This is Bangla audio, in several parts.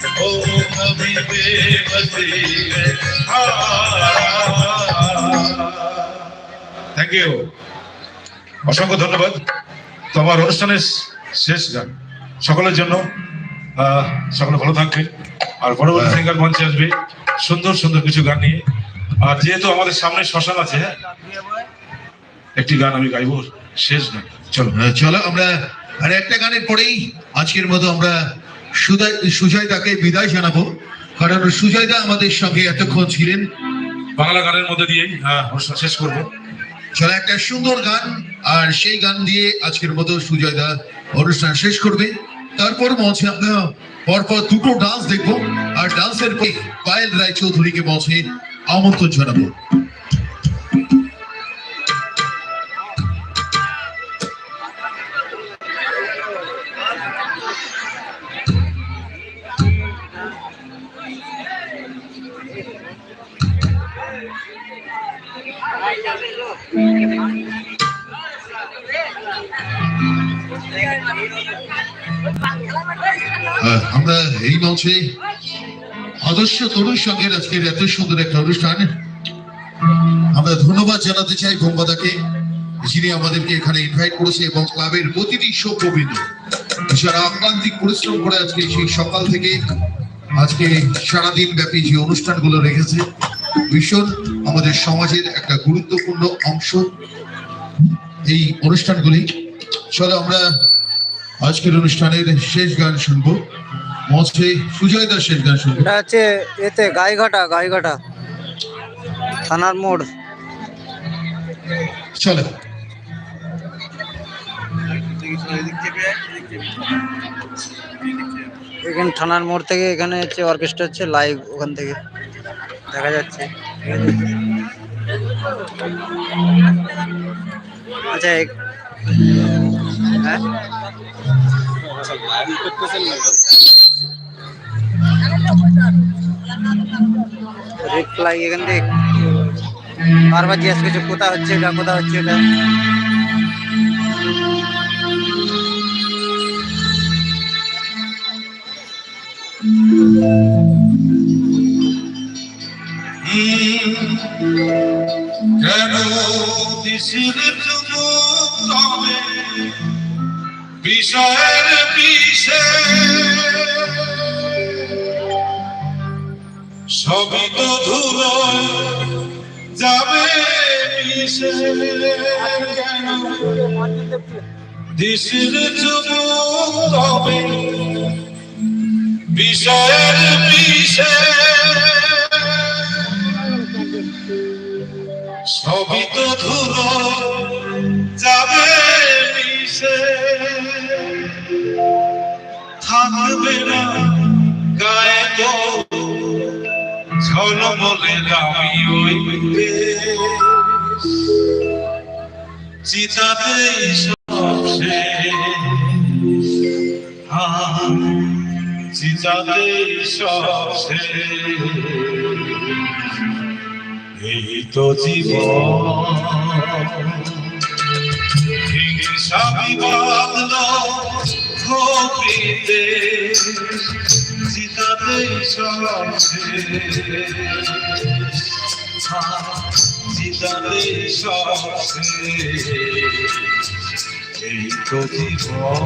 ओ कभी बेबसी है। থ্যাংক ইউ, অসংখ্য ধন্যবাদ। তো আমার অনুষ্ঠানের শেষ গান সকলের জন্য। সকলে ভালো থাকবে। আর পরবর্তী সিঙ্গার মঞ্চে আসবে সুন্দর সুন্দর কিছু গান নিয়ে। আর যেহেতু আমাদের সামনে শ্মশান আছে, একটি গান আমি গাইবো, শেষ গান। চলো চলো আমরা আর একটা গানের পরেই আজকের মতো আমরা সুজয়দাকে বিদায় জানাবো, কারণ সুজয়দা আমাদের সঙ্গে এতক্ষণ ছিলেন। বাংলা গানের মধ্যে দিয়েই অনুষ্ঠান শেষ করবো। চলো একটা সুন্দর গান, আর সেই গান দিয়ে আজকের মতো সুজয়দা অনুষ্ঠান শেষ করবে। তারপর মঞ্চে আমরা পরপর দুটো ডান্স দেখবো, আর ডান্সের পরে পায়েল রায়চৌধুরীকে মঞ্চে আমন্ত্রণ জানাবো। আমরা এই মঞ্চে আদর্শ তরুণ সংঘের আজকের এত সুন্দর একটা অনুষ্ঠান আমরা ধন্যবাদ জানাতে চাই বোমবাদাকে, যিনি আমাদেরকে এখানে ইনভাইট করেছে, এবং ক্লাবের প্রতিটি সভ্যবৃন্দ যারা আক্রান্তিক পরিশ্রম করে আজকে সেই সকাল থেকে আজকে সারাদিন ব্যাপী যে অনুষ্ঠানগুলো রেখেছে, ভীষণ আমাদের সমাজের একটা গুরুত্বপূর্ণ অংশ এই অনুষ্ঠানগুলি। চলো আমরা আজকের অনুষ্ঠানের শেষ গান শুনবো, মঞ্চে সুজয়দার শেষ গান শুনবো। এটা হচ্ছে এতে গাইঘাটা থানার মোড়। চলো এখানে থানার মোড় থেকে এখানে হচ্ছে অর্কেস্ট্রা হচ্ছে লাইভ, ওখান থেকে দেখা যাচ্ছে। আচ্ছা হ্যাঁ রিপ্লাই এখান থেকে বারবার জিজ্ঞেস করছে কোথা হচ্ছে এটা, কোথা হচ্ছে এটা। কেন দিশির তবে বিষয়ের বিষে সবই তো ধুলো যাবে বিষে। কেন দিশির তবে বিষয়ের বিষে সবই তো ধুলো যাবে মিশে। থাকবে না গায়ে তো ঝলমলে দামি ওই চিতাতেই সব চিতাতেই সব এই তো জীবন। হিংসা বিবাদ খোপিতে চিতাতেই সব চিতাতেই সব এই তো জীবন।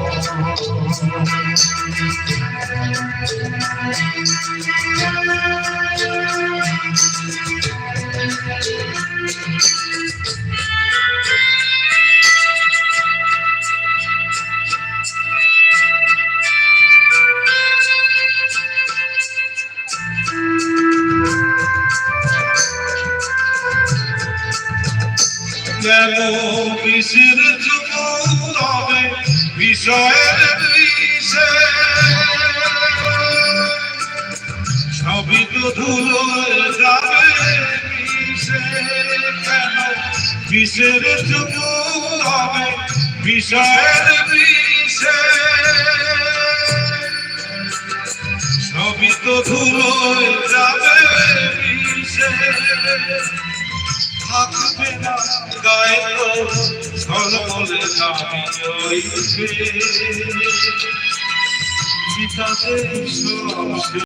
কেন বিষের তবে বিষয়ের বিষে সবই তো ধুলো যাবে বিষে। কেন বিষের তবে বিষয়ের বিষে সবই তো ধুলো যাবে বিষে। থাকবে না গায়ে তো ঝলমলে দামি ওই চিতাতে সব